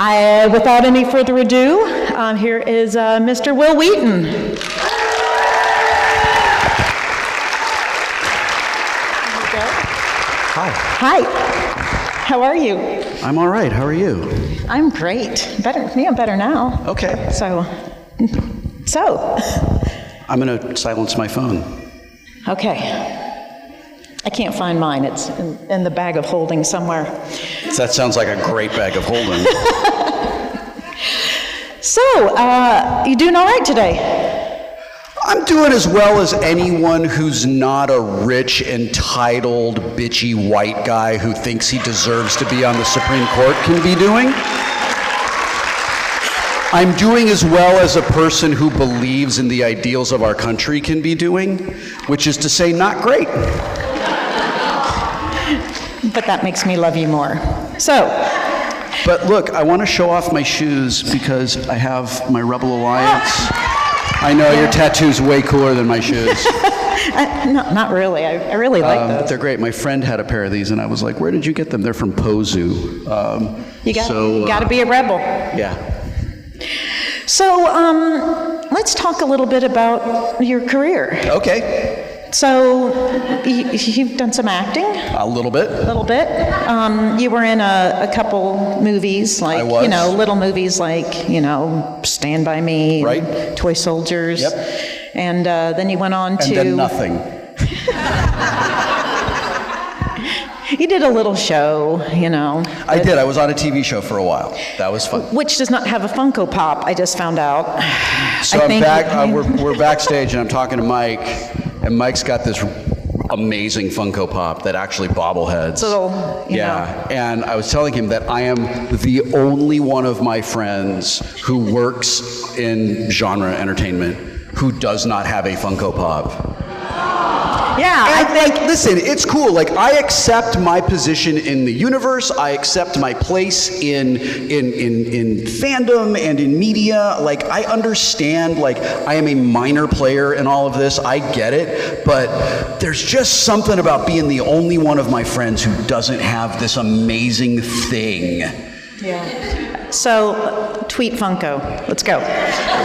Without any further ado, here is Mr. Wil Wheaton. Hi. Hi. How are you? I'm all right. How are you? I'm great. Better. Yeah, I'm better now. Okay. So. I'm going to silence my phone. Okay. I can't find mine. It's in the bag of holding somewhere. That sounds like a great bag of holding. So, you doing all right today? I'm doing as well as anyone who's not a rich, entitled, bitchy white guy who thinks he deserves to be on the Supreme Court can be doing. I'm doing as well as a person who believes in the ideals of our country can be doing, which is to say, not great. But that makes me love you more. So. But look, I want to show off my shoes because I have my Rebel Alliance. I know your tattoo's way cooler than my shoes. No, not really. I really like those. But they're great. My friend had a pair of these, and I was like, where did you get them? They're from Pozu. You got to be a rebel. Yeah. So let's talk a little bit about your career. Okay. So you've done some acting? A little bit. A little bit. You were in a couple movies, like, I was. Little movies like, Stand By Me, right. Toy Soldiers. Yep. And then you went on to... And then nothing. You did a little show, I did. I was on a TV show for a while. That was fun. Which does not have a Funko Pop, I just found out. So I'm back. We're backstage, and I'm talking to Mike, and Mike's got this amazing Funko Pop that actually bobbleheads. So, yeah, and I was telling him that I am the only one of my friends who works in genre entertainment who does not have a Funko Pop. Yeah, I think. Listen, it's cool. Like, I accept my position in the universe. I accept my place in fandom and in media. Like, I understand. Like, I am a minor player in all of this. I get it. But there's just something about being the only one of my friends who doesn't have this amazing thing. Yeah. So, tweet Funko. Let's go.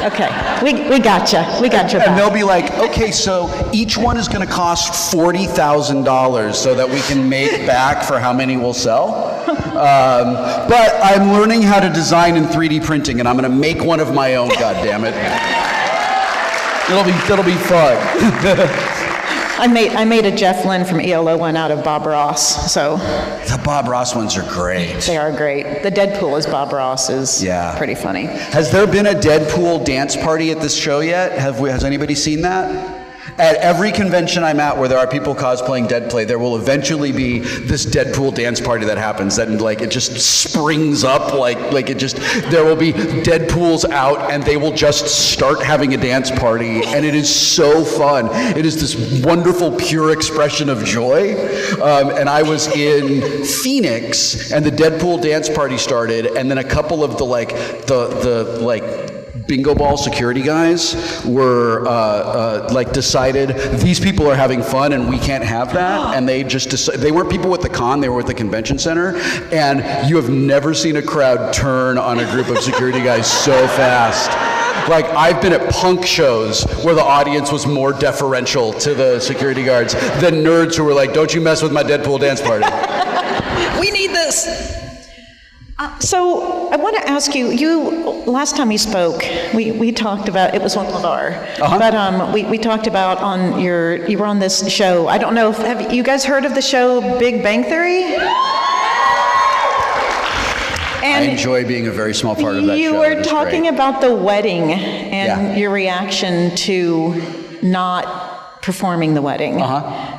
Okay, we gotcha. We got your back. And they'll be like, okay, so each one is going to cost $40,000 so that we can make back for how many we'll sell. But I'm learning how to design in 3D printing, and I'm going to make one of my own. God damn it! It'll be fun. I made a Jeff Lynne from ELO one out of Bob Ross, so. The Bob Ross ones are great. They are great. The Deadpool as Bob Ross is pretty funny. Has there been a Deadpool dance party at this show yet? Has anybody seen that? At every convention I'm at where there are people cosplaying Deadplay, there will eventually be this Deadpool dance party that happens, and like it just springs up, there will be Deadpools out, and they will just start having a dance party, and it is so fun. It is this wonderful, pure expression of joy. And I was in Phoenix, and the Deadpool dance party started, and then a couple of the bingo ball security guys were decided these people are having fun and we can't have that, and they just they weren't people with the con, they were with the convention center, and you have never seen a crowd turn on a group of security guys so fast. Like, I've been at punk shows where the audience was more deferential to the security guards than nerds who were like, don't you mess with my Deadpool dance party. We need this. So I want to ask you, last time you spoke, we talked about, it was on LeVar, but we talked about you were on this show. I don't know, have you guys heard of the show Big Bang Theory? And I enjoy being a very small part of that show. You were talking about the wedding and your reaction to not performing the wedding.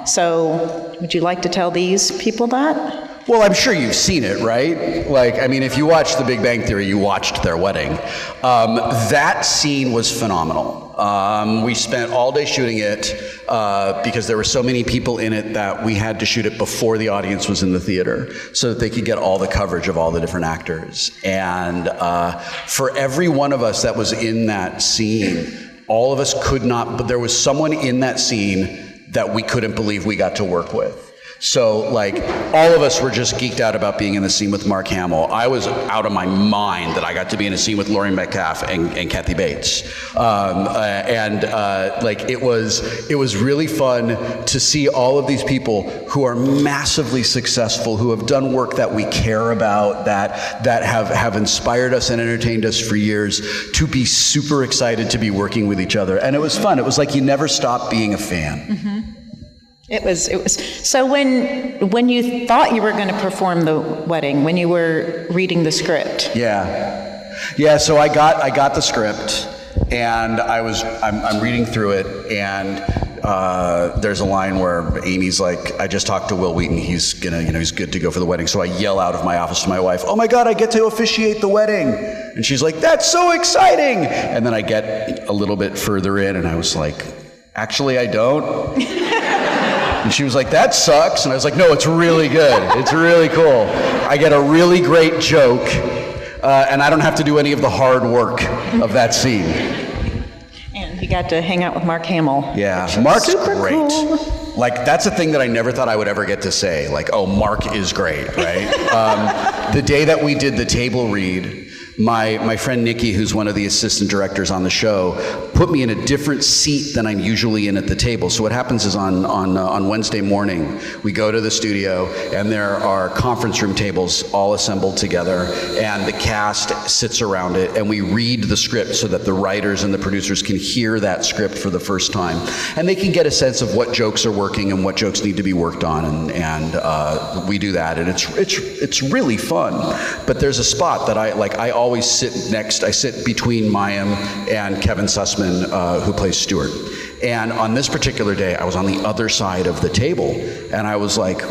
So would you like to tell these people that? Well, I'm sure you've seen it, right? Like, I mean, if you watched The Big Bang Theory, you watched their wedding. That scene was phenomenal. We spent all day shooting it because there were so many people in it that we had to shoot it before the audience was in the theater so that they could get all the coverage of all the different actors. And for every one of us that was in that scene, all of us could not, but there was someone in that scene that we couldn't believe we got to work with. So, like, all of us were just geeked out about being in the scene with Mark Hamill. I was out of my mind that I got to be in a scene with Laurie Metcalf and Kathy Bates. Like, it was really fun to see all of these people who are massively successful, who have done work that we care about, that have inspired us and entertained us for years, to be super excited to be working with each other. And it was fun. It was like you never stopped being a fan. Mm-hmm. It was. So when you thought you were going to perform the wedding, when you were reading the script. Yeah. So I got the script, and I'm reading through it, and there's a line where Amy's like, I just talked to Wil Wheaton. He's he's good to go for the wedding. So I yell out of my office to my wife, "Oh my God, I get to officiate the wedding!" And she's like, "That's so exciting!" And then I get a little bit further in, and I was like, "Actually, I don't." And she was like, "That sucks." And I was like, "No, it's really good. It's really cool. I get a really great joke, and I don't have to do any of the hard work of that scene." And you got to hang out with Mark Hamill. Yeah, Mark's great. Cool. Like, that's a thing that I never thought I would ever get to say. Like, oh, Mark is great, right? The day that we did the table read, my friend Nikki, who's one of the assistant directors on the show, put me in a different seat than I'm usually in at the table. So what happens is on Wednesday morning, we go to the studio, and there are conference room tables all assembled together, and the cast sits around it, and we read the script so that the writers and the producers can hear that script for the first time, and they can get a sense of what jokes are working and what jokes need to be worked on, and we do that, and it's really fun. But there's a spot that I always sit next. I sit between Mayim and Kevin Sussman, who plays Stuart. And on this particular day, I was on the other side of the table, and I was like,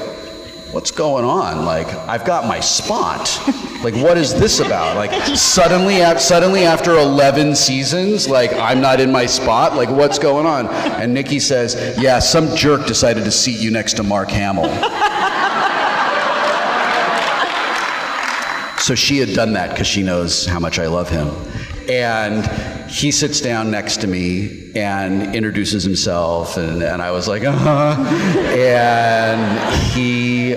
what's going on? Like, I've got my spot. Like, what is this about? Like, suddenly after 11 seasons, like, I'm not in my spot? Like, what's going on? And Nikki says, yeah, some jerk decided to seat you next to Mark Hamill. So she had done that because she knows how much I love him. And he sits down next to me and introduces himself, and I was like, And he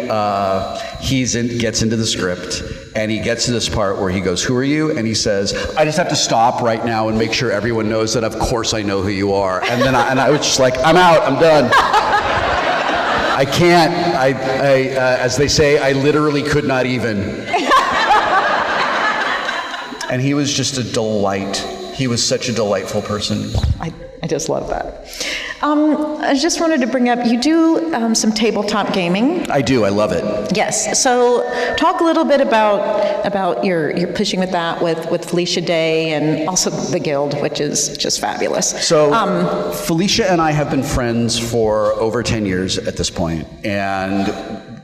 gets into the script, and he gets to this part where he goes, "Who are you?" And he says, "I just have to stop right now and make sure everyone knows that of course I know who you are." And then I was just like, "I'm out, I'm done. I can't, as they say, I literally could not even." And he was just a delight. He was such a delightful person. I just love that. I just wanted to bring up, you do some tabletop gaming. I do, I love it. Yes, so talk a little bit about your pushing with that with Felicia Day and also the Guild, which is just fabulous. So Felicia and I have been friends for over 10 years at this point, and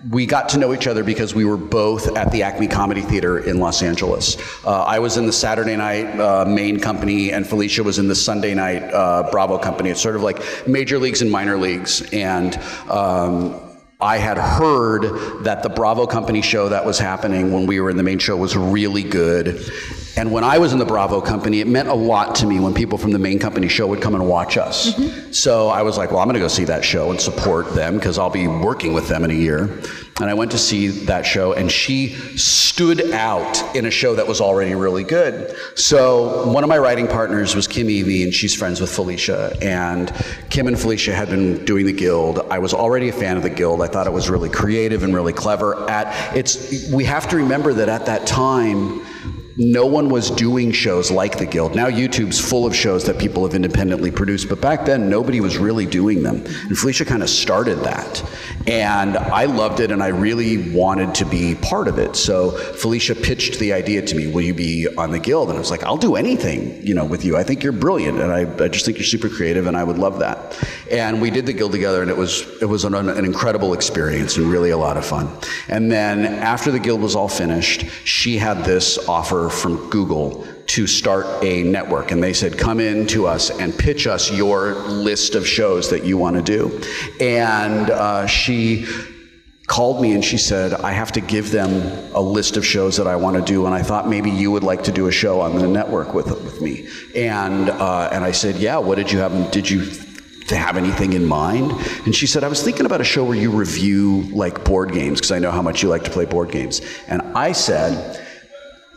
we got to know each other because we were both at the Acme Comedy Theater in Los Angeles. I was in the Saturday night main company, and Felicia was in the Sunday night Bravo company. It's sort of like major leagues and minor leagues. And I had heard that the Bravo company show that was happening when we were in the main show was really good. And when I was in the Bravo company, it meant a lot to me when people from the main company show would come and watch us. Mm-hmm. So I was like, well, I'm gonna go see that show and support them because I'll be working with them in a year. And I went to see that show, and she stood out in a show that was already really good. So one of my writing partners was Kim Evie, and she's friends with Felicia. And Kim and Felicia had been doing the Guild. I was already a fan of the Guild. I thought it was really creative and really clever. We have to remember that at that time, no one was doing shows like the Guild. Now YouTube's full of shows that people have independently produced, but back then nobody was really doing them. And Felicia kind of started that. And I loved it, and I really wanted to be part of it. So Felicia pitched the idea to me, will you be on the Guild? And I was like, I'll do anything, with you. I think you're brilliant, and I just think you're super creative, and I would love that. And we did the Guild together, and it was an incredible experience and really a lot of fun. And then after the Guild was all finished, she had this offer from Google to start a network, and they said, come in to us and pitch us your list of shows that you want to do. And she called me and she said, I have to give them a list of shows that I want to do, and I thought maybe you would like to do a show on the network with me. And I said, yeah, what did you have? Did you have anything in mind? And she said, I was thinking about a show where you review like board games, because I know how much you like to play board games. And I said,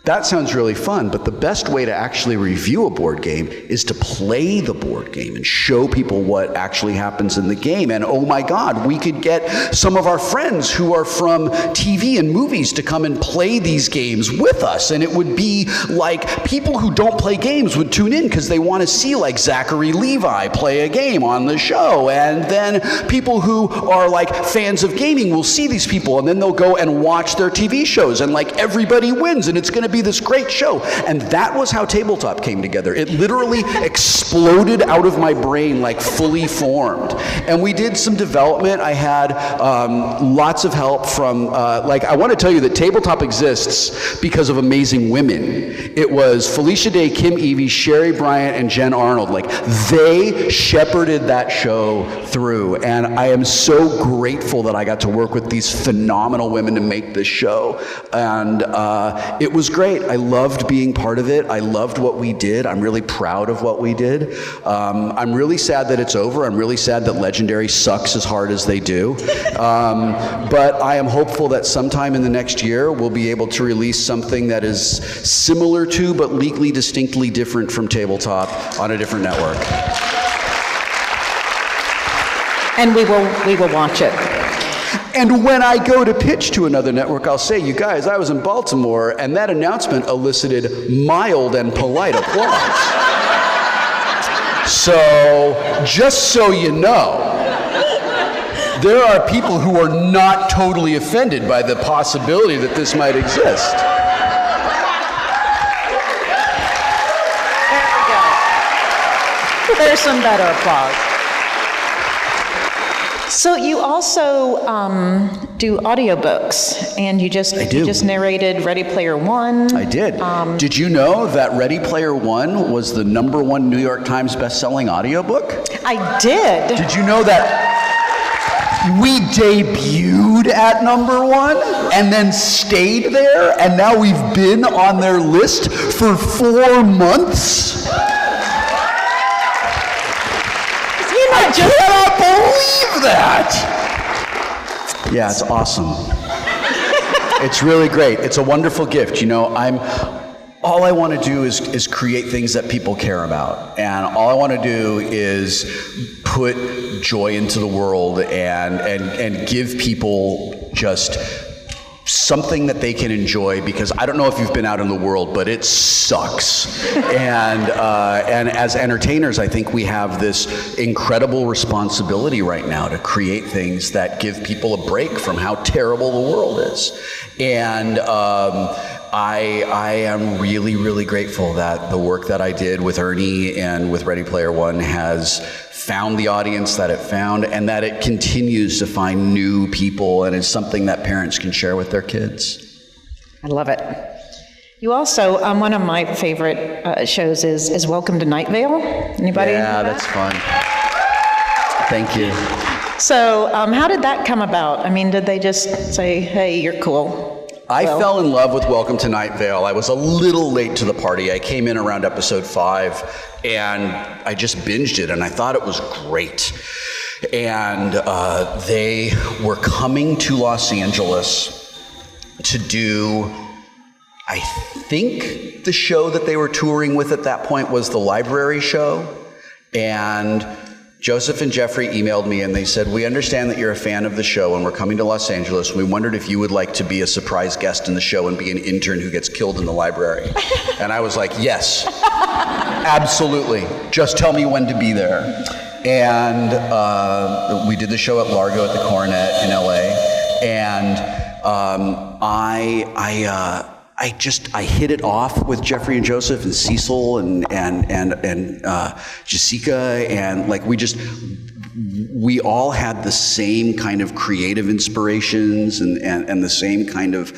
that sounds really fun, but the best way to actually review a board game is to play the board game and show people what actually happens in the game. And oh my God, we could get some of our friends who are from TV and movies to come and play these games with us. And it would be like people who don't play games would tune in because they want to see like Zachary Levi play a game on the show. And then people who are like fans of gaming will see these people, and then they'll go and watch their TV shows, and like everybody wins, and it's going to be this great show. And that was how Tabletop came together. It literally exploded out of my brain, like fully formed. And we did some development. I had lots of help from, I want to tell you that Tabletop exists because of amazing women. It was Felicia Day, Kim Evie, Sherry Bryant, and Jen Arnold. Like, they shepherded that show through. And I am so grateful that I got to work with these phenomenal women to make this show. And it was great. I loved being part of it. I loved what we did. I'm really proud of what we did. I'm really sad that it's over. I'm really sad that Legendary sucks as hard as they do. But I am hopeful that sometime in the next year we'll be able to release something that is similar to but legally distinctly different from Tabletop on a different network. And we will watch it. And when I go to pitch to another network, I'll say, you guys, I was in Baltimore, and that announcement elicited mild and polite applause. So, just so you know, there are people who are not totally offended by the possibility that this might exist. There we go. There's some better applause. So you also do audiobooks, and you just narrated Ready Player One. I did. Did you know that Ready Player One was the #1 New York Times best-selling audiobook? I did. Did you know that we debuted at #1 and then stayed there, and now we've been on their list for 4 months? I cannot believe that! Yeah, it's awesome. It's really great. It's a wonderful gift. You know, all I want to do is create things that people care about. And all I want to do is put joy into the world and give people just something that they can enjoy, because I don't know if you've been out in the world, but it sucks. And as entertainers, I think we have this incredible responsibility right now to create things that give people a break from how terrible the world is. And I am really, really grateful that the work that I did with Ernie and with Ready Player One has found the audience that it found, and that it continues to find new people, and it's something that parents can share with their kids. I love it. You also, one of my favorite shows is Welcome to Night Vale. Anybody? Yeah, that's fun. Thank you. So how did that come about? I mean, did they just say, hey, you're cool? I fell in love with Welcome to Night Vale. I was a little late to the party. I came in around episode 5, and I just binged it, and I thought it was great. And they were coming to Los Angeles to do, I think the show that they were touring with at that point was the library show. And Joseph and Jeffrey emailed me, and they said, we understand that you're a fan of the show, and we're coming to Los Angeles. We wondered if you would like to be a surprise guest in the show and be an intern who gets killed in the library. And I was like, yes, absolutely. Just tell me when to be there. And we did the show at Largo at the Coronet in LA. And I hit it off with Jeffrey and Joseph and Cecil and Jessica, and like we all had the same kind of creative inspirations and the same kind of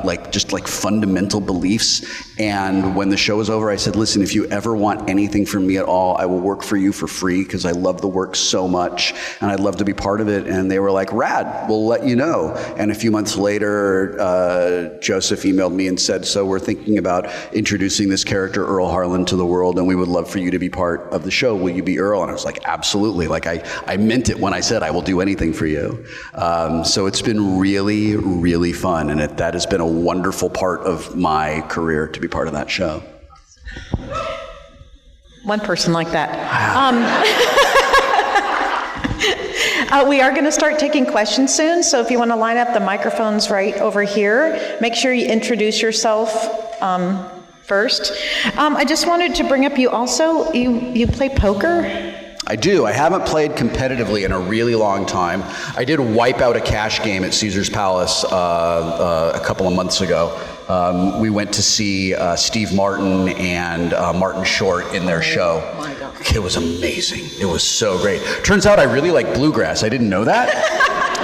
like fundamental beliefs. And when the show was over, I said, listen, if you ever want anything from me at all, I will work for you for free because I love the work so much and I'd love to be part of it. And they were like, rad, we'll let you know. And a few months later, Joseph emailed me and said, so we're thinking about introducing this character, Earl Harlan, to the world, and we would love for you to be part of the show. Will you be Earl? And I was like, absolutely. Like I meant it when I said I will do anything for you. So it's been really, really fun. And that has been a wonderful part of my career to be part of that show. One person like that. We are going to start taking questions soon, so if you want to line up, the microphone's right over here. Make sure you introduce yourself first. I just wanted to bring up, you also, you play poker? I do. I haven't played competitively in a really long time. I did wipe out a cash game at Caesar's Palace a couple of months ago. We went to see Steve Martin and Martin Short in their show. Oh my God. It was amazing. It was so great. Turns out I really like bluegrass. I didn't know that.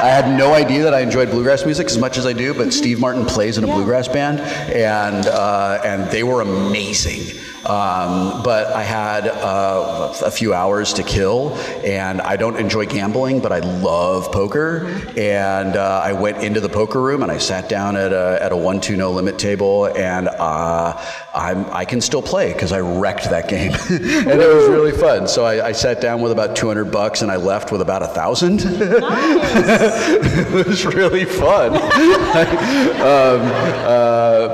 I had no idea that I enjoyed bluegrass music as much as I do, but Steve Martin plays in a bluegrass band, and they were amazing. But I had a few hours to kill, and I don't enjoy gambling, but I love poker. And I went into the poker room and I sat down at a 1-2 no limit table, and I can still play because I wrecked that game, and it was really fun. So I sat down with about $200 and I left with about $1,000. Nice. It was really fun.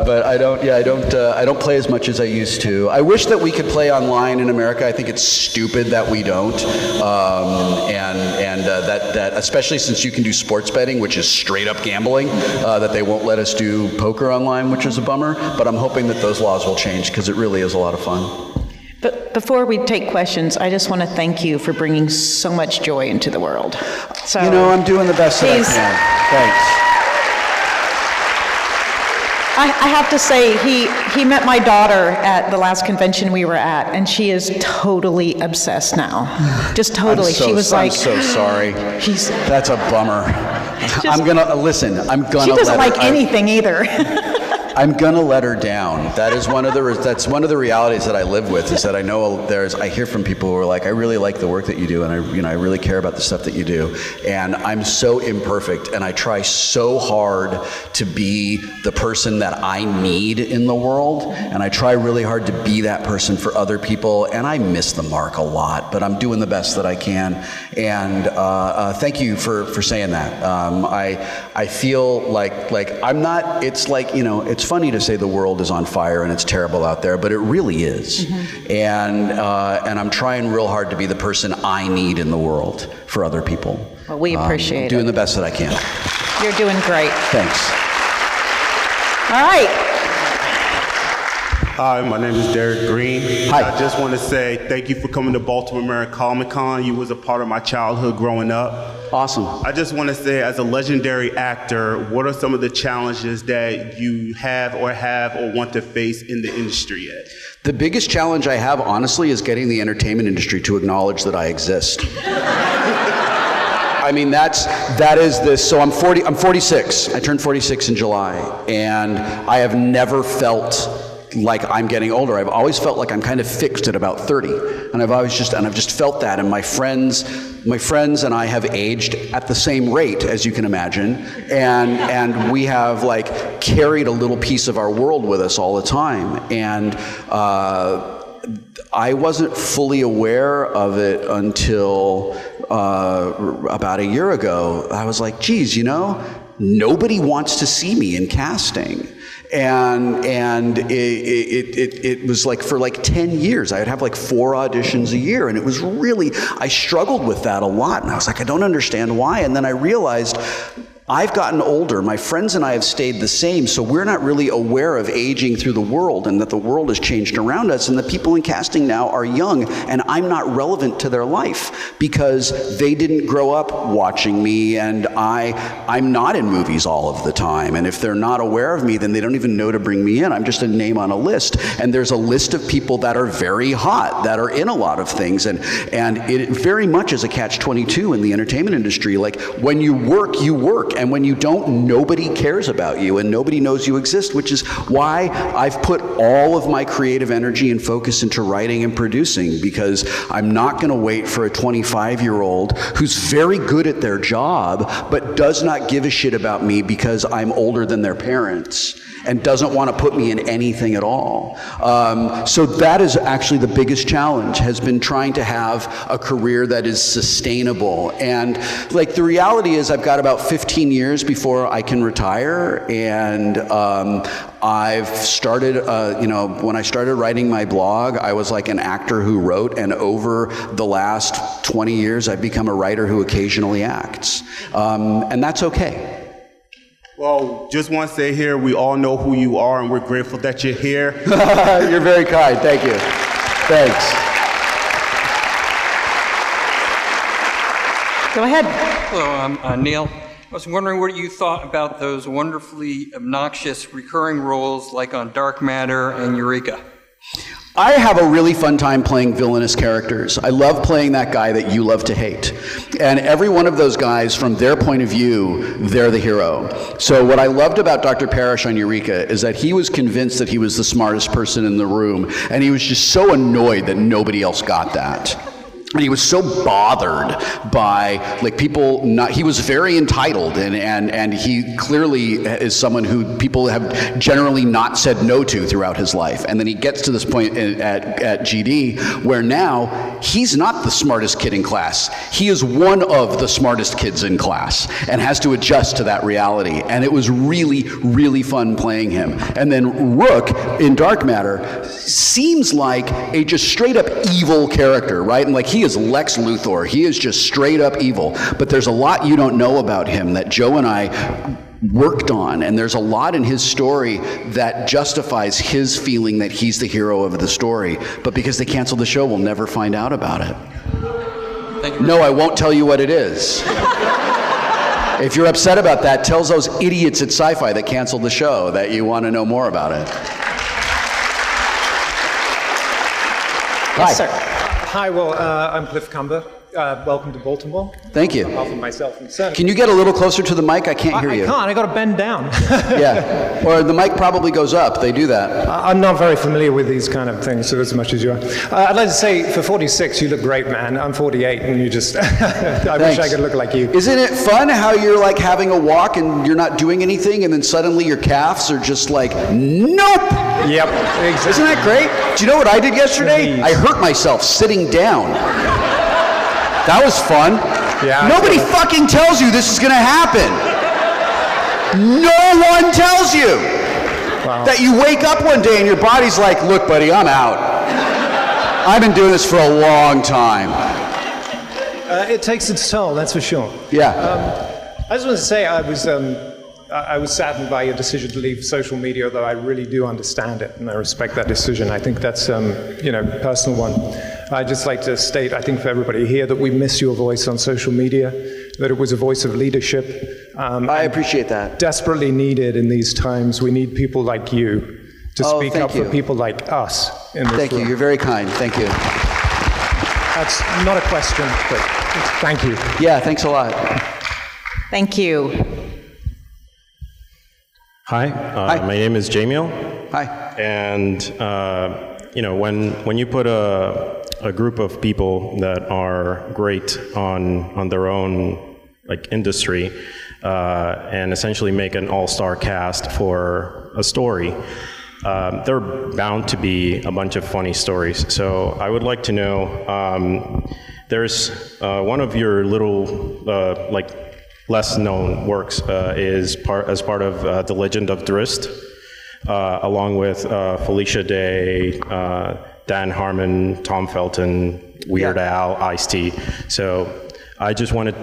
But I don't play as much as I used to. I wish that we could play online in America. I think it's stupid that we don't, that especially since you can do sports betting, which is straight up gambling, that they won't let us do poker online, which is a bummer. But I'm hoping that those laws will change because it really is a lot of fun. But before we take questions, I just want to thank you for bringing so much joy into the world. So, I'm doing the best that I can. Thanks. I have to say, he met my daughter at the last convention we were at, and she is totally obsessed now. Just totally. I'm so sorry. That's a bummer. I'm gonna She doesn't like anything either. I'm gonna let her down. That's one of the realities that I live with, is that I know I hear from people who are like, I really like the work that you do, and I really care about the stuff that you do. And I'm so imperfect, and I try so hard to be the person that I need in the world, and I try really hard to be that person for other people, and I miss the mark a lot, but I'm doing the best that I can. And thank you for saying that. I feel like I'm not, it's like, it's funny to say the world is on fire and it's terrible out there, but it really is. Mm-hmm. And I'm trying real hard to be the person I need in the world for other people. Well, we appreciate it. Doing the best that I can. You're doing great. Thanks. All right. Hi, my name is Derek Green. Hi. I just want to say thank you for coming to Baltimore Comic Con. You was a part of my childhood growing up. Awesome. I just want to say, as a legendary actor, what are some of the challenges that you have or want to face in the industry yet? The biggest challenge I have, honestly, is getting the entertainment industry to acknowledge that I exist. I mean, that is this. So I'm 46. I turned 46 in July, and I have never felt like I'm getting older. I've always felt like I'm kind of fixed at about 30, and I've just felt that. And my friends and I have aged at the same rate, as you can imagine, and we have like carried a little piece of our world with us all the time. And I wasn't fully aware of it until about a year ago. I was like, geez, nobody wants to see me in casting. And it was like for like 10 years, I would have like 4 auditions a year. And it was really, I struggled with that a lot. And I was like, I don't understand why. And then I realized I've gotten older. My friends and I have stayed the same, so we're not really aware of aging through the world and that the world has changed around us, and the people in casting now are young, and I'm not relevant to their life because they didn't grow up watching me, and I'm not in movies all of the time, and if they're not aware of me, then they don't even know to bring me in. I'm just a name on a list, and there's a list of people that are very hot, that are in a lot of things, and it very much is a catch-22 in the entertainment industry. Like, when you work, and when you don't, nobody cares about you and nobody knows you exist, which is why I've put all of my creative energy and focus into writing and producing, because I'm not going to wait for a 25-year-old who's very good at their job but does not give a shit about me because I'm older than their parents and doesn't want to put me in anything at all. So that is actually the biggest challenge, has been trying to have a career that is sustainable. And like, the reality is I've got about 15 years before I can retire, and I've started, when I started writing my blog, I was like an actor who wrote, and over the last 20 years, I've become a writer who occasionally acts. And that's okay. Well, just want to say here, we all know who you are, and we're grateful that you're here. You're very kind. Thank you. Thanks. Go ahead. Hello, I'm Neil. I was wondering what you thought about those wonderfully obnoxious recurring roles like on Dark Matter and Eureka. I have a really fun time playing villainous characters. I love playing that guy that you love to hate. And every one of those guys, from their point of view, they're the hero. So what I loved about Dr. Parrish on Eureka is that he was convinced that he was the smartest person in the room, and he was just so annoyed that nobody else got that. And he was so bothered by, like, people not, he was very entitled, and he clearly is someone who people have generally not said no to throughout his life. And then he gets to this point at GD where now he's not the smartest kid in class. He is one of the smartest kids in class and has to adjust to that reality. And it was really, really fun playing him. And then Rook in Dark Matter seems like a just straight up evil character, right? And like, he is Lex Luthor. He is just straight up evil. But there's a lot you don't know about him that Joe and I worked on, and there's a lot in his story that justifies his feeling that he's the hero of the story. But because they canceled the show, we'll never find out about it. Thank you. No, I won't tell you what it is. If you're upset about that, tell those idiots at Sci-Fi that canceled the show that you want to know more about it. Yes, sir. Hi, well, I'm Cliff Cumber. Welcome to Baltimore. Thank you. On behalf of myself and Sen. Can you get a little closer to the mic? I can't hear you. I can't. I got to bend down. Yeah. Or the mic probably goes up. They do that. I'm not very familiar with these kind of things, so as much as you are. I'd like to say, for 46, you look great, man. I'm 48, and you just... I wish I could look like you. Isn't it fun how you're like having a walk and you're not doing anything, and then suddenly your calves are just like, nope! Yep, exactly. Isn't that great? Do you know what I did yesterday? Indeed. I hurt myself sitting down. That was fun. Yeah. Nobody fucking tells you this is going to happen. No one tells you. Wow. That you wake up one day and your body's like, look, buddy, I'm out. I've been doing this for a long time. It takes its toll, that's for sure. Yeah. I just want to say I was saddened by your decision to leave social media, although I really do understand it, and I respect that decision. I think that's, a personal one. I'd just like to state, I think for everybody here, that we miss your voice on social media, that it was a voice of leadership. I appreciate that. Desperately needed in these times. We need people like you to speak up for people like us in this room. Thank you. You're very kind. Thank you. That's not a question, but thank you. Yeah, thanks a lot. Thank you. Hi, Hi. My name is Jamiel. Hi. And, when you put a group of people that are great on their own industry and essentially make an all-star cast for a story, there are bound to be a bunch of funny stories. So I would like to know, there's one of your little, less known works is as part of The Legend of Drizzt, along with Felicia Day, Dan Harmon, Tom Felton, Weird Al, Ice-T. So I just wanted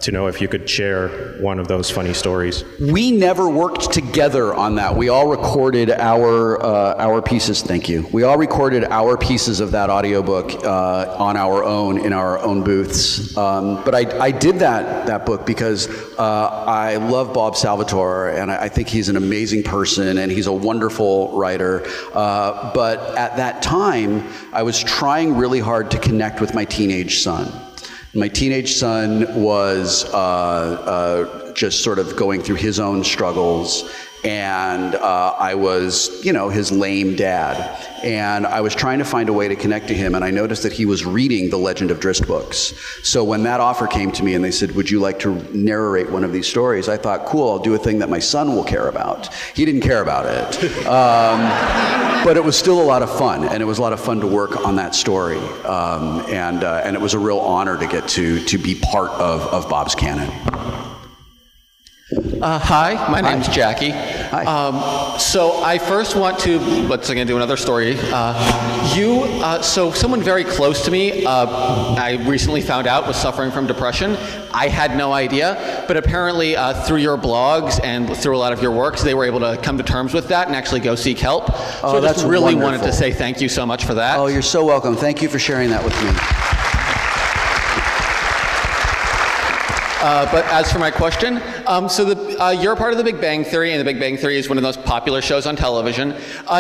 to know if you could share one of those funny stories. We never worked together on that. We all recorded our pieces. Thank you. We all recorded our pieces of that audiobook on our own in our own booths. But I did that book because I love Bob Salvatore, and I think he's an amazing person, and he's a wonderful writer. But at that time, I was trying really hard to connect with my teenage son. My teenage son was just sort of going through his own struggles, and I was, his lame dad. And I was trying to find a way to connect to him, and I noticed that he was reading the Legend of Drizzt books. So when that offer came to me and they said, would you like to narrate one of these stories? I thought, cool, I'll do a thing that my son will care about. He didn't care about it. But it was still a lot of fun, and it was a lot of fun to work on that story. And it was a real honor to get to be part of Bob's canon. Hi, my name's Jackie. Hi. So I first want to, let's again do another story. So someone very close to me, I recently found out was suffering from depression. I had no idea, but apparently through your blogs and through a lot of your works, they were able to come to terms with that and actually go seek help. So I just really wanted to say thank you so much for that. Oh, you're so welcome. Thank you for sharing that with me. But as for my question, you're a part of the Big Bang Theory, and the Big Bang Theory is one of the most popular shows on television.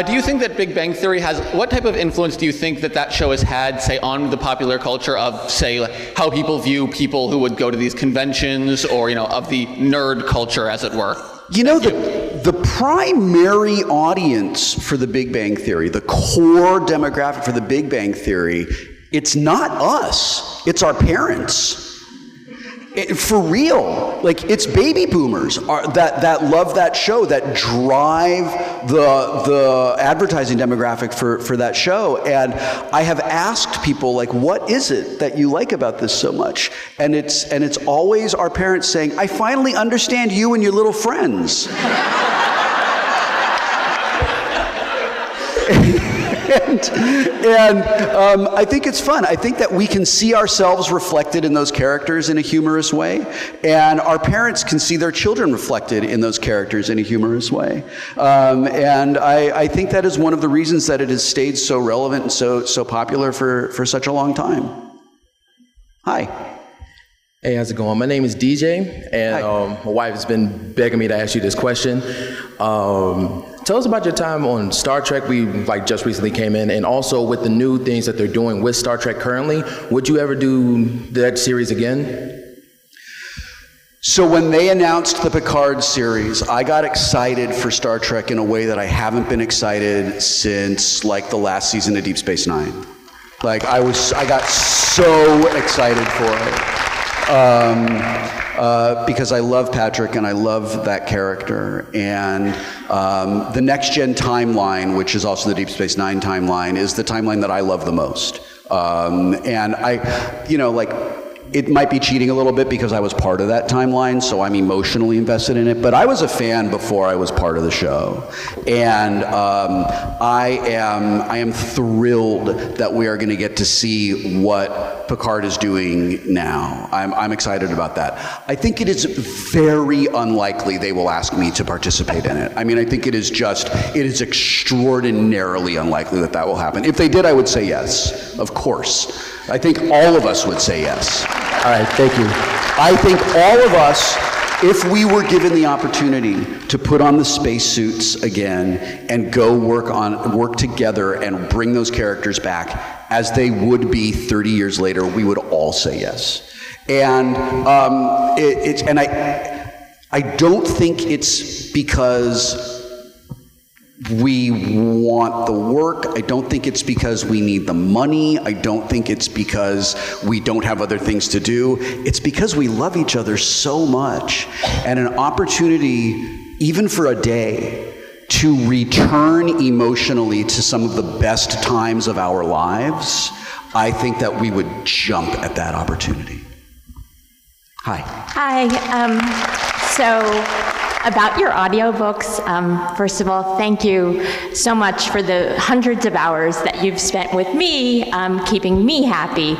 Do you think that Big Bang Theory what type of influence do you think that show has had, say, on the popular culture of, say, how people view people who would go to these conventions, or, of the nerd culture, as it were? The primary audience for the Big Bang Theory, the core demographic for the Big Bang Theory, it's not us, it's our parents. For real, it's baby boomers that love that show, that drive the advertising demographic for that show. And I have asked people, what is it that you like about this so much? And it's always our parents saying, I finally understand you and your little friends. And I think it's fun. I think that we can see ourselves reflected in those characters in a humorous way, and our parents can see their children reflected in those characters in a humorous way. And I think that is one of the reasons that it has stayed so relevant and so popular for such a long time. Hi. Hey, how's it going? My name is DJ, and my wife has been begging me to ask you this question. Tell us about your time on Star Trek. We just recently came in, and also with the new things that they're doing with Star Trek currently. Would you ever do that series again? So when they announced the Picard series, I got excited for Star Trek in a way that I haven't been excited since the last season of Deep Space Nine. I got so excited for it. Because I love Patrick and I love that character. And the Next Gen timeline, which is also the Deep Space Nine timeline, is the timeline that I love the most. And it might be cheating a little bit because I was part of that timeline, so I'm emotionally invested in it. But I was a fan before I was part of the show, and I am thrilled that we are going to get to see what Picard is doing now. I'm excited about that. I think it is very unlikely they will ask me to participate in it. I mean, I think it is extraordinarily unlikely that will happen. If they did, I would say yes, of course. I think all of us would say yes. All right, thank you. I think all of us, if we were given the opportunity to put on the spacesuits again and go work together and bring those characters back as they would be 30 years later, we would all say yes. And I don't think it's because we want the work. I don't think it's because we need the money. I don't think it's because we don't have other things to do. It's because we love each other so much. And an opportunity, even for a day, to return emotionally to some of the best times of our lives, I think that we would jump at that opportunity. Hi. Hi. So About your audiobooks, first of all, thank you so much for the hundreds of hours that you've spent with me, keeping me happy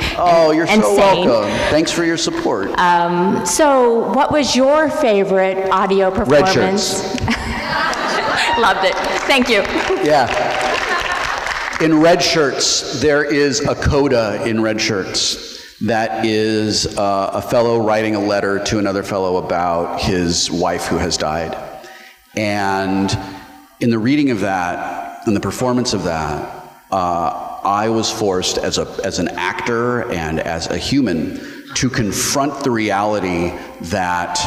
You're and so sane. welcome. Thanks for your support. So what was your favorite audio performance? Red Shirts. Loved it. Thank you. Yeah. In Red Shirts, there is a coda in Red Shirts that is a fellow writing a letter to another fellow about his wife who has died. And in the reading of that, and the performance of that, I was forced as an actor and as a human to confront the reality that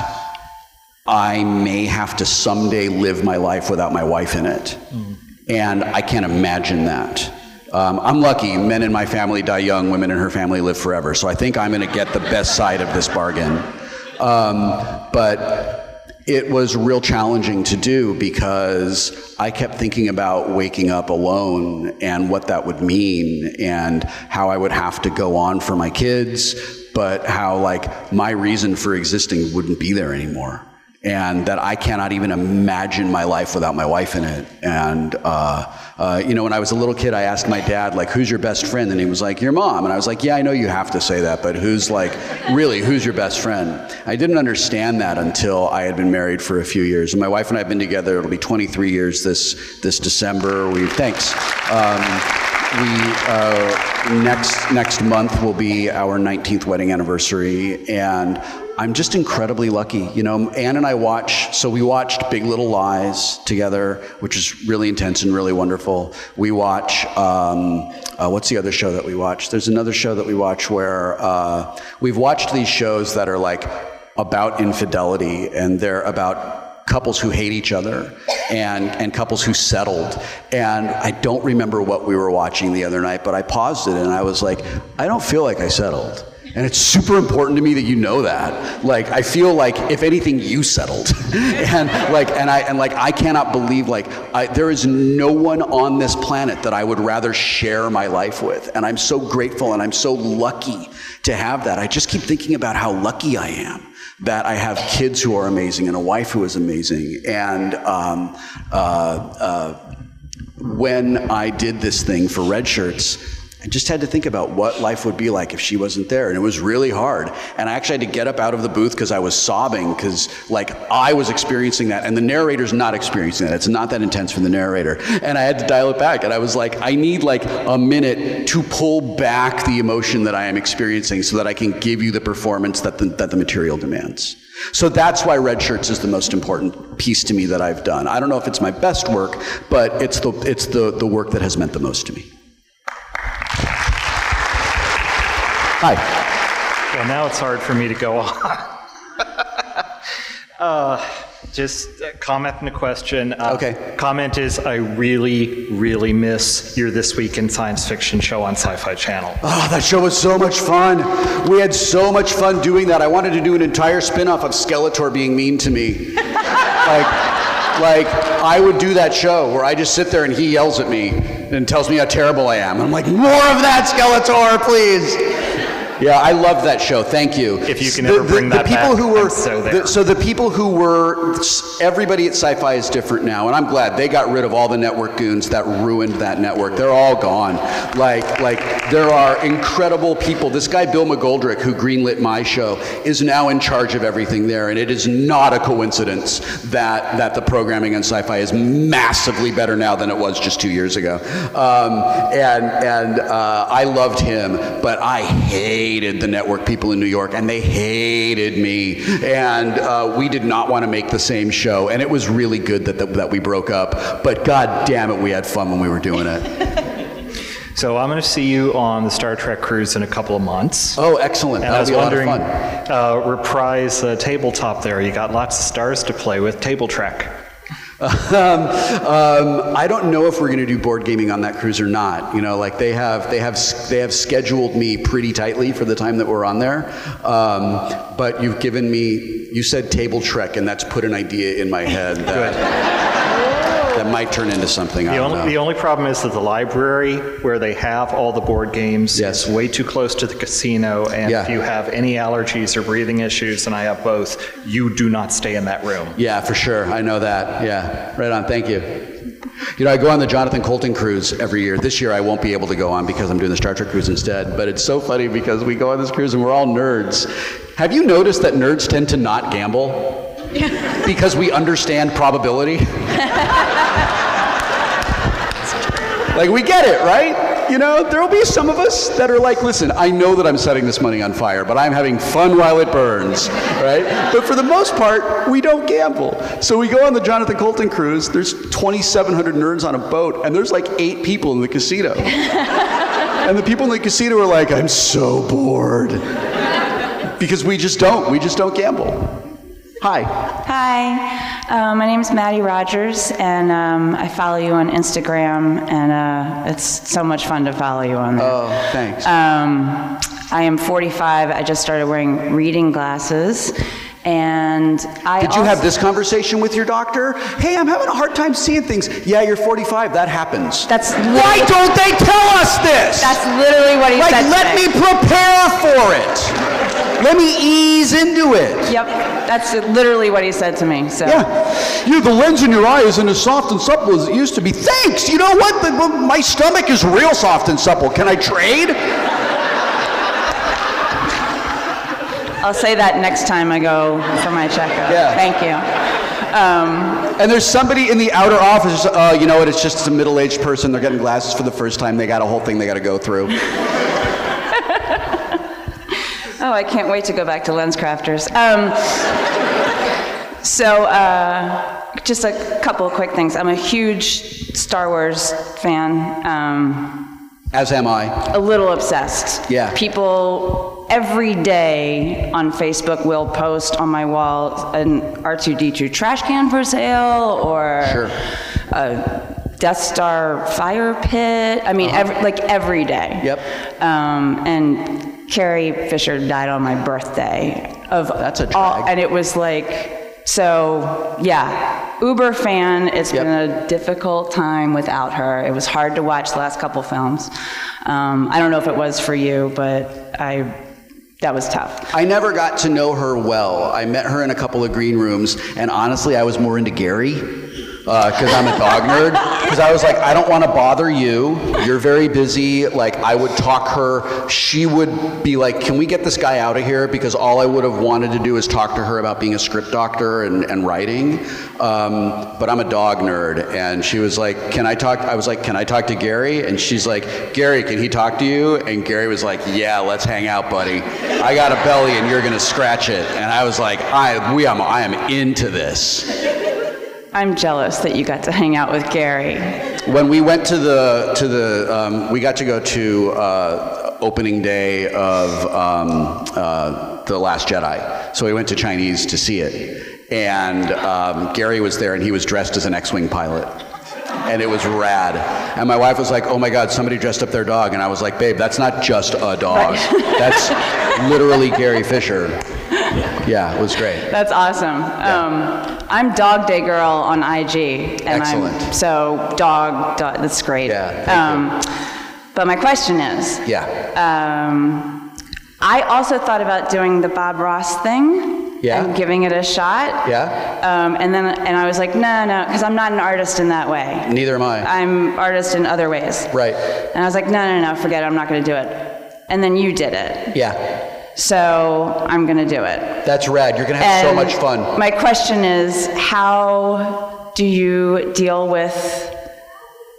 I may have to someday live my life without my wife in it. And I can't imagine that. I'm lucky. Men in my family die young. Women in her family live forever. So I think I'm going to get the best side of this bargain. But it was real challenging to do because I kept thinking about waking up alone and what that would mean and how I would have to go on for my kids, but how like my reason for existing wouldn't be there anymore. And that I cannot even imagine my life without my wife in it. And, when I was a little kid, I asked my dad, like, who's your best friend? And he was like, your mom. And I was like, yeah, I know you have to say that, but who's your best friend? I didn't understand that until I had been married for a few years. And my wife and I have been together, it'll be 23 years this December. Next month will be our 19th wedding anniversary, and I'm just incredibly lucky. Ann and I we watched Big Little Lies together, which is really intense and really wonderful. We watch, what's the other show that we watch? There's another show that we watch where we've watched these shows that are like about infidelity, and they're about couples who hate each other and couples who settled. And I don't remember what we were watching the other night, but I paused it and I was like, I don't feel like I settled. And it's super important to me that you know that. Like, I feel like, if anything, you settled. I cannot believe, there is no one on this planet that I would rather share my life with. And I'm so grateful and I'm so lucky to have that. I just keep thinking about how lucky I am that I have kids who are amazing and a wife who is amazing. And when I did this thing for Red Shirts, I just had to think about what life would be like if she wasn't there. And it was really hard. And I actually had to get up out of the booth because I was sobbing because I was experiencing that and the narrator's not experiencing that. It's not that intense for the narrator. And I had to dial it back. And I was like, I need a minute to pull back the emotion that I am experiencing so that I can give you the performance that the material demands. So that's why Red Shirts is the most important piece to me that I've done. I don't know if it's my best work, but it's the work that has meant the most to me. Hi. Well, now it's hard for me to go on. Just a comment and a question. Okay. Comment is, I really, really miss your This Week in Science Fiction show on Sci-Fi Channel. Oh, that show was so much fun. We had so much fun doing that. I wanted to do an entire spin-off of Skeletor being mean to me. I would do that show where I just sit there and he yells at me and tells me how terrible I am. And I'm like, more of that, Skeletor, please. Yeah, I love that show. Thank you. If you can ever bring that back, I'm so there. So the people who were, everybody at Sci-Fi is different now, and I'm glad they got rid of all the network goons that ruined that network. They're all gone. There are incredible people. This guy, Bill McGoldrick, who greenlit my show, is now in charge of everything there, and it is not a coincidence that the programming on Sci-Fi is massively better now than it was just 2 years ago. I loved him, but I hated the network people in New York, and they hated me, and we did not want to make the same show, and it was really good that we broke up, but god damn it, we had fun when we were doing it. So I'm going to see you on the Star Trek cruise in a couple of months. Oh, excellent. And That'll be a lot of fun. Reprise Tabletop there. You got lots of stars to play with. Table Trek. I don't know if we're going to do board gaming on that cruise or not. They have scheduled me pretty tightly for the time that we're on there. But you said Table Trek, and that's put an idea in my head. that might turn into something. I don't know. The only problem is that the library, where they have all the board games, is way too close to the casino, and if you have any allergies or breathing issues, and I have both, you do not stay in that room. Yeah, for sure. I know that. Yeah, right on. Thank you. You know, I go on the Jonathan Colton cruise every year. This year I won't be able to go on because I'm doing the Star Trek cruise instead. But it's so funny because we go on this cruise and we're all nerds. Have you noticed that nerds tend to not gamble? Because we understand probability? Like, we get it, right? You know, there'll be some of us that are like, listen, I know that I'm setting this money on fire, but I'm having fun while it burns, right? But for the most part, we don't gamble. So we go on the Jonathan Colton cruise, there's 2,700 nerds on a boat, and there's like 8 people in the casino. And the people in the casino are like, I'm so bored. Because we just don't gamble. Hi. Hi, my name is Maddie Rogers, and I follow you on Instagram, and it's so much fun to follow you on there. Oh, thanks. I am 45. I just started wearing reading glasses, and Did you have this conversation with your doctor? Hey, I'm having a hard time seeing things. Yeah, you're 45. That happens. Why don't they tell us this? That's literally what he said. Like, let me prepare for it. Let me ease into it. Yep, that's literally what he said to me. So. Yeah, the lens in your eye isn't as soft and supple as it used to be. Thanks. You know what? My stomach is real soft and supple. Can I trade? I'll say that next time I go for my checkup. Yeah. Thank you. And there's somebody in the outer office, you know what, it's just a middle-aged person, they're getting glasses for the first time, they got a whole thing they got to go through. Oh, I can't wait to go back to Lens Crafters. Just a couple of quick things. I'm a huge Star Wars fan. As am I. A little obsessed. Yeah. People every day on Facebook will post on my wall an R2-D2 trash can for sale, or a Death Star fire pit. I mean, every day. Yep. And Carrie Fisher died on my birthday. That's a drag. And it was like, so yeah, uber fan. It's been a difficult time without her. It was hard to watch the last couple films. I don't know if it was for you, but that was tough. I never got to know her well. I met her in a couple of green rooms, and honestly, I was more into Gary. Because I'm a dog nerd. Because I was like, I don't want to bother you. You're very busy. Like, I would talk her. She would be like, can we get this guy out of here? Because all I would have wanted to do is talk to her about being a script doctor and writing. But I'm a dog nerd. And she was like, can I talk? I was like, can I talk to Gary? And she's like, Gary, can he talk to you? And Gary was like, yeah, let's hang out, buddy. I got a belly and you're going to scratch it. And I was like, I am into this. I'm jealous that you got to hang out with Gary. When we went to we got to go to opening day of The Last Jedi. So we went to Chinese to see it. And Gary was there, and he was dressed as an X-Wing pilot. And it was rad. And my wife was like, oh my God, somebody dressed up their dog. And I was like, babe, that's not just a dog. That's literally Gary Fisher. Yeah, it was great. That's awesome. Yeah. I'm Dog Day Girl on IG. And Excellent. So dog, that's great. Yeah, thank you. But my question is, I also thought about doing the Bob Ross thing. Yeah. And giving it a shot. Yeah. And I was like, no, because I'm not an artist in that way. Neither am I. I'm artist in other ways. Right. And I was like, no, forget it, I'm not going to do it. And then you did it. Yeah. So I'm going to do it. That's rad. You're going to have so much fun. My question is, how do you deal with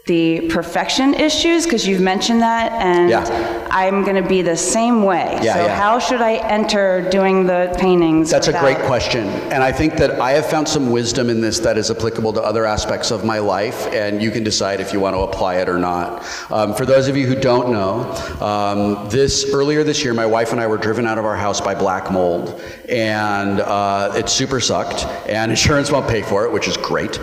the perfection issues? Because you've mentioned that, and I'm going to be the same way. How should I enter doing the paintings? That's a great question. And I think that I have found some wisdom in this that is applicable to other aspects of my life, and you can decide if you want to apply it or not. For those of you who don't know, earlier this year, my wife and I were driven out of our house by black mold, and it super sucked, and insurance won't pay for it, which is great.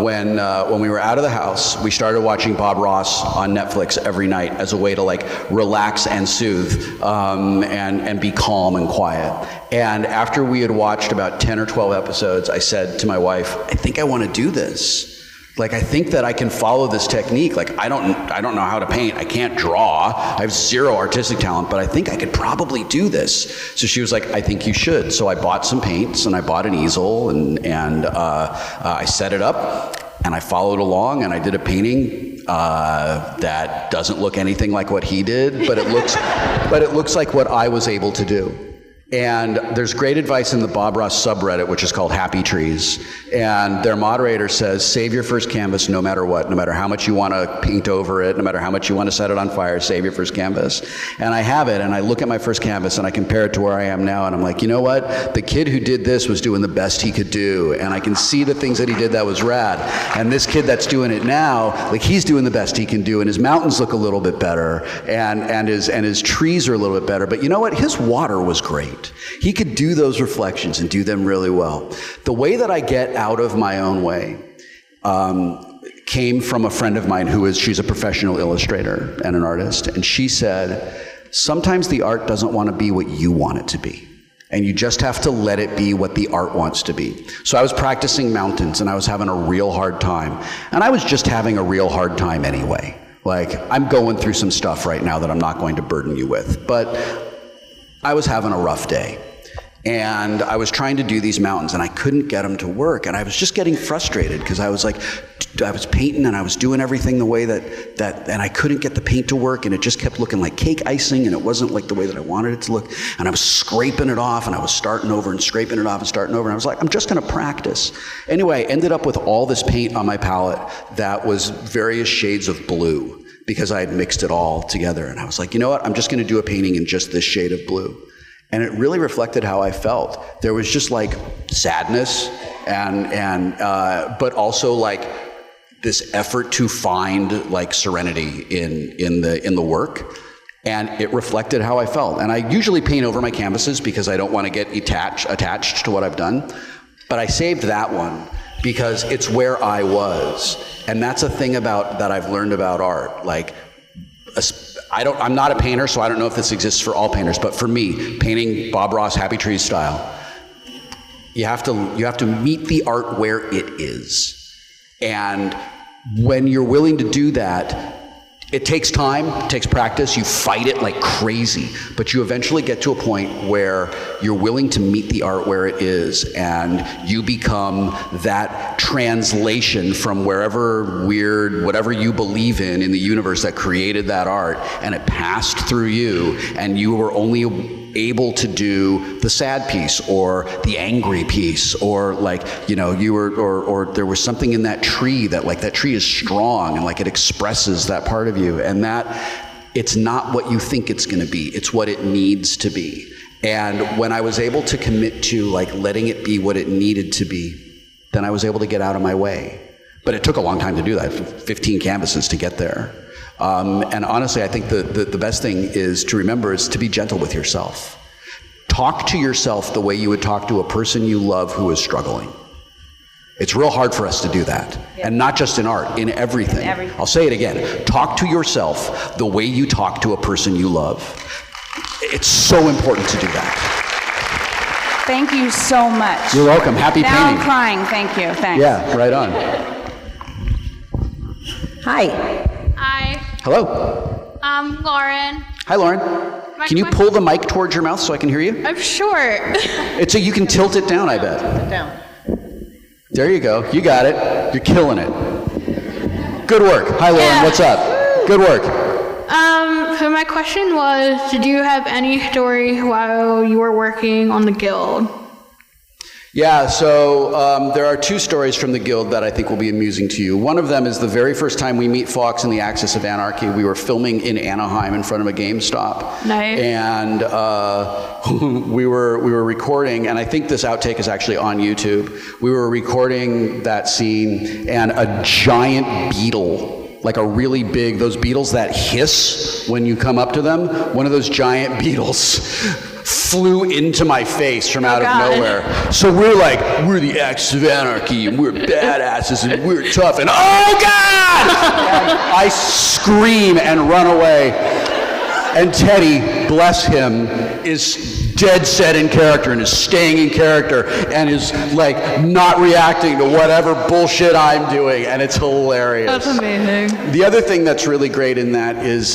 when we were out of the house, we started watching Bob Ross on Netflix every night as a way to like relax and soothe and be calm and quiet. And after we had watched about 10 or 12 episodes, I said to my wife, I think I want to do this. Like, I think that I can follow this technique. Like, I don't know how to paint. I can't draw. I have zero artistic talent, but I think I could probably do this. So she was like, I think you should. So I bought some paints and I bought an easel and I set it up and I followed along and I did a painting that doesn't look anything like what he did, but it looks like what I was able to do. And there's great advice in the Bob Ross subreddit, which is called Happy Trees. And their moderator says, save your first canvas no matter what, no matter how much you want to paint over it, no matter how much you want to set it on fire, save your first canvas. And I have it, and I look at my first canvas, and I compare it to where I am now, and I'm like, you know what? The kid who did this was doing the best he could do, and I can see the things that he did that was rad. And this kid that's doing it now, like, he's doing the best he can do, and his mountains look a little bit better, and his trees are a little bit better. But you know what? His water was great. He could do those reflections and do them really well. The way that I get out of my own way came from a friend of mine she's a professional illustrator and an artist, and she said, sometimes the art doesn't want to be what you want it to be. And you just have to let it be what the art wants to be. So I was practicing mountains and I was having a real hard time. And I was just having a real hard time anyway. Like, I'm going through some stuff right now that I'm not going to burden you with. But I was having a rough day. And I was trying to do these mountains and I couldn't get them to work. And I was just getting frustrated because I was like, I was painting and I was doing everything the way that and I couldn't get the paint to work, and it just kept looking like cake icing, and it wasn't like the way that I wanted it to look. And I was scraping it off, and I was starting over and scraping it off and starting over. And I was like, I'm just gonna practice. Anyway, I ended up with all this paint on my palette that was various shades of blue because I had mixed it all together. And I was like, you know what? I'm just gonna do a painting in just this shade of blue. And it really reflected how I felt. There was just like sadness but also like this effort to find like serenity in the work. And it reflected how I felt. And I usually paint over my canvases because I don't want to get attached to what I've done. But I saved that one because it's where I was. And that's a thing that I've learned about art. Like, I'm not a painter, so I don't know if this exists for all painters, but for me, painting Bob Ross Happy Trees style, you have to meet the art where it is. And when you're willing to do that, it takes time, it takes practice, you fight it like crazy, but you eventually get to a point where you're willing to meet the art where it is, and you become that translation from whatever you believe in the universe that created that art, and it passed through you, and you were only able to do the sad piece or the angry piece, or like, you know, or there was something in that tree that tree is strong and like it expresses that part of you, and that it's not what you think it's going to be, it's what it needs to be. And when I was able to commit to like letting it be what it needed to be, then I was able to get out of my way. But it took a long time to do that, 15 canvases to get there. And honestly, I think the best thing is to remember is to be gentle with yourself. Talk to yourself the way you would talk to a person you love who is struggling. It's real hard for us to do that. Yeah. And not just in art, in everything. I'll say it again. Talk to yourself the way you talk to a person you love. It's so important to do that. Thank you so much. You're welcome. Happy painting. Now I'm crying. Thank you. Thanks. Yeah, right on. Hi. Hi. Hello. Lauren. Hi, Lauren. Can you pull the mic towards your mouth so I can hear you? I'm short. It's so you can tilt it down, I bet. Tilt it down. There you go. You got it. You're killing it. Good work. Hi, Lauren. Yeah. What's up? Good work. So my question was, did you have any story while you were working on the guild? Yeah, so there are two stories from the Guild that I think will be amusing to you. One of them is the very first time we meet Fawkes in the Axis of Anarchy. We were filming in Anaheim in front of a GameStop. Nice. And we were recording, and I think this outtake is actually on YouTube. We were recording that scene, and a giant beetle, like a really big, those beetles that hiss when you come up to them, one of those giant beetles flew into my face from out of nowhere. So we're like, we're the Axis of Anarchy, and we're badasses, and we're tough, and oh God! And I scream and run away. And Teddy, bless him, is dead set in character and is staying in character and is like not reacting to whatever bullshit I'm doing, and it's hilarious. That's amazing. The other thing that's really great in that is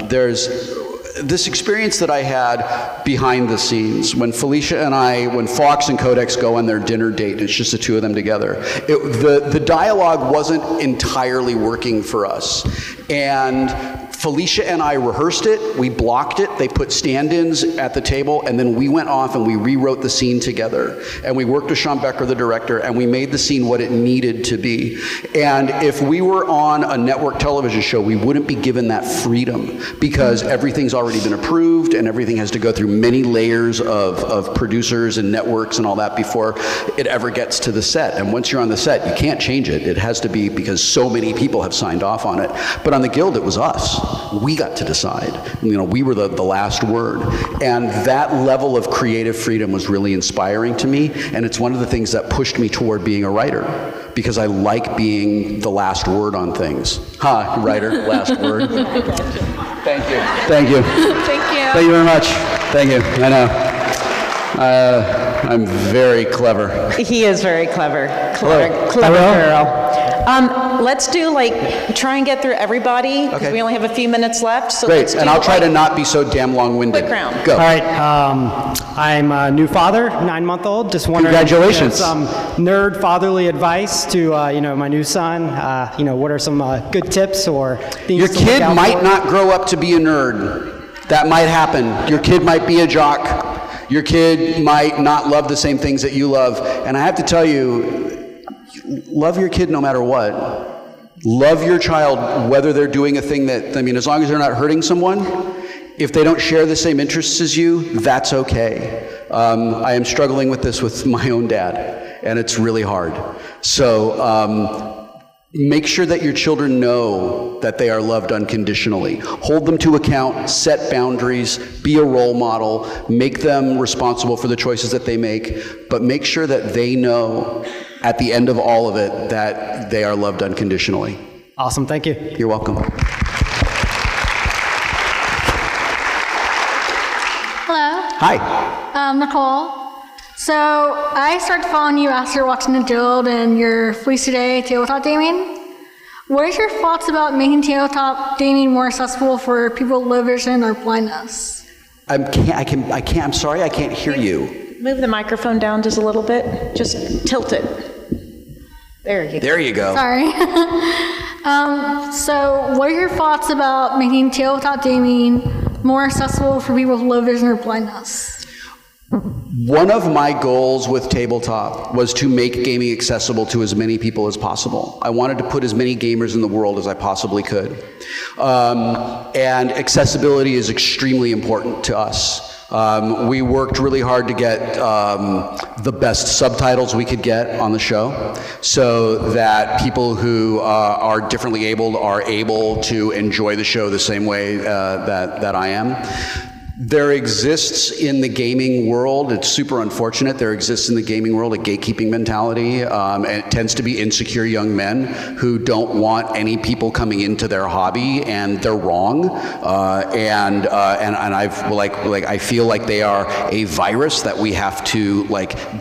there's this experience that I had behind the scenes when Felicia and when Fox and Codex go on their dinner date, and it's just the two of them together. The dialogue wasn't entirely working for us, and Felicia and I rehearsed it, we blocked it, they put stand-ins at the table, and then we went off and we rewrote the scene together. And we worked with Sean Becker, the director, and we made the scene what it needed to be. And if we were on a network television show, we wouldn't be given that freedom because everything's already been approved and everything has to go through many layers of producers and networks and all that before it ever gets to the set. And once you're on the set, you can't change it. It has to be because so many people have signed off on it. But on the Guild, it was us. We got to decide. We were the last word. And that level of creative freedom was really inspiring to me, and it's one of the things that pushed me toward being a writer, because I like being the last word on things. Writer, last word. Thank you. Thank you. Thank you. Thank you very much. Thank you. I know. I'm very clever. He is very clever. Clever girl. Let's do try and get through everybody, because we only have a few minutes left. So great, and I'll try to not be so damn long-winded. Quick round. Go. All right, I'm a new father, 9-month-old. Just wondering. Congratulations. Some nerd fatherly advice to my new son. What are some good tips or things Your to kid look out might for? not grow up to be a nerd. That might happen. Your kid might be a jock. Your kid might not love the same things that you love. And I have to tell you, love your kid no matter what. Love your child whether they're doing a thing that, as long as they're not hurting someone, if they don't share the same interests as you, that's okay. I am struggling with this with my own dad, and it's really hard. So make sure that your children know that they are loved unconditionally. Hold them to account, set boundaries, be a role model, make them responsible for the choices that they make, but make sure that they know at the end of all of it that they are loved unconditionally. Awesome, thank you. You're welcome. Hello. Hi. Nicole. So I started following you after watching the Guild and your Fleece Today tabletop gaming. What is your thoughts about making tabletop gaming more accessible for people with low vision or blindness? I'm sorry, I can't hear you. Move the microphone down just a little bit. Just tilt it. There you go. There you go. Sorry. So what are your thoughts about making tabletop gaming more accessible for people with low vision or blindness? One of my goals with Tabletop was to make gaming accessible to as many people as possible. I wanted to put as many gamers in the world as I possibly could. And accessibility is extremely important to us. We worked really hard to get the best subtitles we could get on the show so that people who are differently abled are able to enjoy the show the same way that I am. There exists in the gaming world, it's super unfortunate, there exists in the gaming world a gatekeeping mentality, and it tends to be insecure young men who don't want any people coming into their hobby, and they're wrong. And I feel like they are a virus that we have to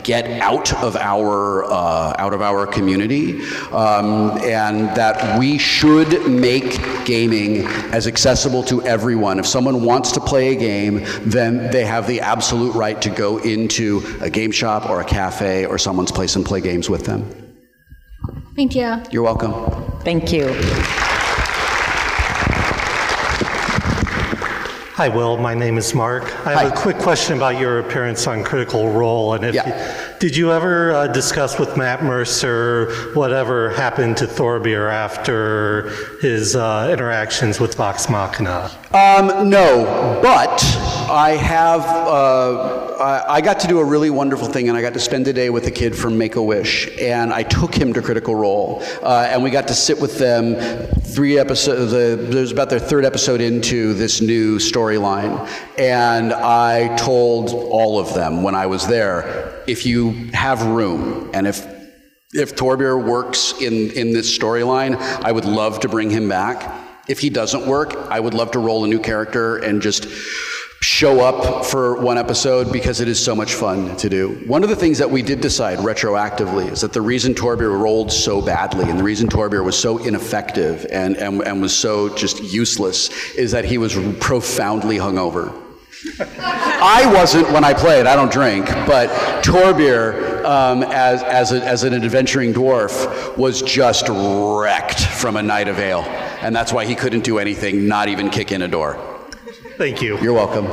get out of our community, and that we should make gaming as accessible to everyone. If someone wants to play a game, then they have the absolute right to go into a game shop or a cafe or someone's place and play games with them. Thank you. You're welcome. Thank you. Hi, Will. My name is Mark. I have a quick question about your appearance on Critical Role. And did you ever discuss with Matt Mercer whatever happened to Thorbeer after his interactions with Vox Machina? No, but I have I got to do a really wonderful thing, and I got to spend a day with a kid from Make-A-Wish, and I took him to Critical Role, and we got to sit with them 3 episodes, it was about their 3rd episode into this new storyline, and I told all of them when I was there, if you have room, and if Torbjörn works in this storyline, I would love to bring him back. If he doesn't work, I would love to roll a new character and just show up for 1 episode because it is so much fun to do. One of the things that we did decide retroactively is that the reason Torbjörn rolled so badly and the reason Torbjörn was so ineffective and was so just useless is that he was profoundly hungover. I wasn't when I played, I don't drink, but Torbjörn, as an adventuring dwarf, was just wrecked from a night of ale. And that's why he couldn't do anything, not even kick in a door. Thank you. You're welcome.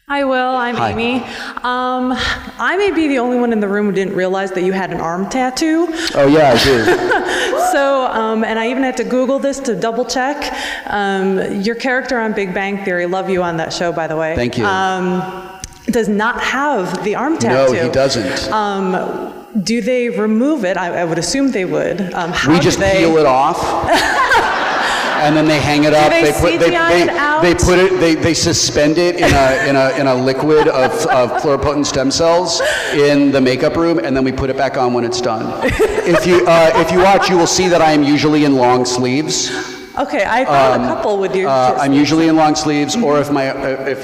Hi, Will. I'm Hi. Amy. I may be the only one in the room who didn't realize that you had an arm tattoo. Oh, yeah, I do. So, and I even had to Google this to double check. Your character on Big Bang Theory, love you on that show, by the way. Thank you. Does not have the arm tattoo. No, he doesn't. Do they remove it? I would assume they would. How We just peel it off. And then they hang it up. they CGI it out? They suspend it in a liquid of pluripotent stem cells in the makeup room, and then we put it back on when it's done. If you watch, you will see that I am usually in long sleeves. Okay, I thought a couple would do. I'm usually in long sleeves, or if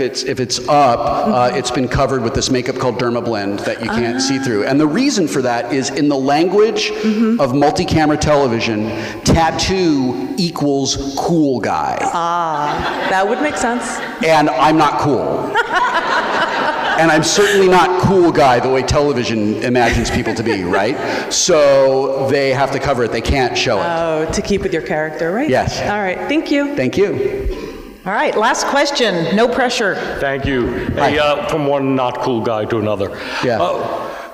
it's up, it's been covered with this makeup called Dermablend that you can't see through. And the reason for that is in the language of multi-camera television, tattoo equals cool guy. That would make sense. And I'm not cool. And I'm certainly not cool guy the way television imagines people to be, right? So they have to cover it. They can't show it. Oh, to keep with your character, right? Yes. All right, thank you. Thank you. All right, last question. No pressure. Thank you. Hey, from one not cool guy to another. Yeah.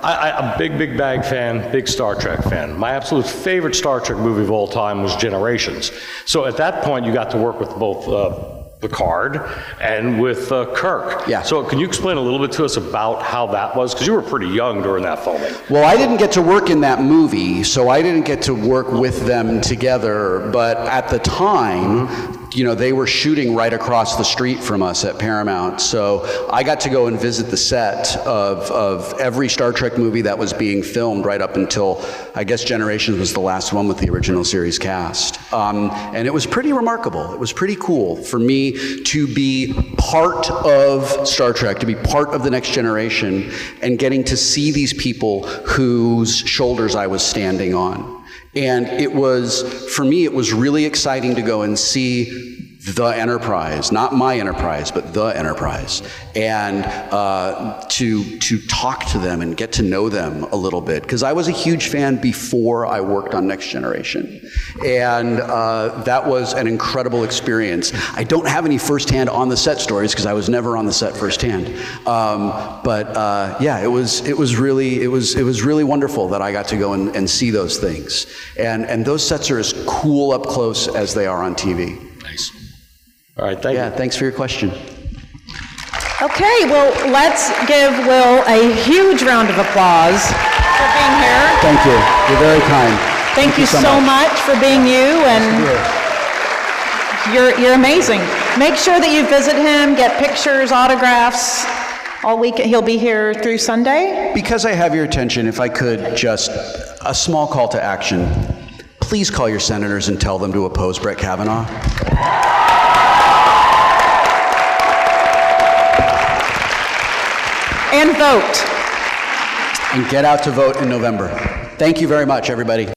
I'm a big Bang fan, big Star Trek fan. My absolute favorite Star Trek movie of all time was Generations. So at that point, you got to work with both Picard and with Kirk. Yeah. So can you explain a little bit to us about how that was? Because you were pretty young during that filming. Well, I didn't get to work in that movie, so I didn't get to work with them together. But at the time, you know, they were shooting right across the street from us at Paramount. So I got to go and visit the set of every Star Trek movie that was being filmed right up until, I guess, Generations was the last one with the original series cast. And it was pretty remarkable. It was pretty cool for me to be part of Star Trek, to be part of the next generation, and getting to see these people whose shoulders I was standing on. And it was, for me, it was really exciting to go and see the Enterprise, not my Enterprise, but the Enterprise, and to talk to them and get to know them a little bit, because I was a huge fan before I worked on Next Generation, and that was an incredible experience. I don't have any firsthand on the set stories because I was never on the set firsthand, but yeah, it was really wonderful that I got to go and see those things, and those sets are as cool up close as they are on TV. Nice. All right, thank you. Yeah, thanks for your question. Okay, well, let's give Will a huge round of applause for being here. Thank you. You're very kind. Thank you so much for being you, and you're amazing. Make sure that you visit him, get pictures, autographs all week. He'll be here through Sunday. Because I have your attention, if I could, just a small call to action. Please call your senators and tell them to oppose Brett Kavanaugh. And vote. And get out to vote in November. Thank you very much, everybody.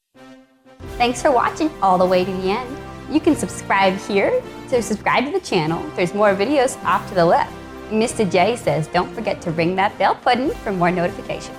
Thanks for watching all the way to the end. You can subscribe here to subscribe to the channel. There's more videos off to the left. Mr. J says, don't forget to ring that bell button for more notifications.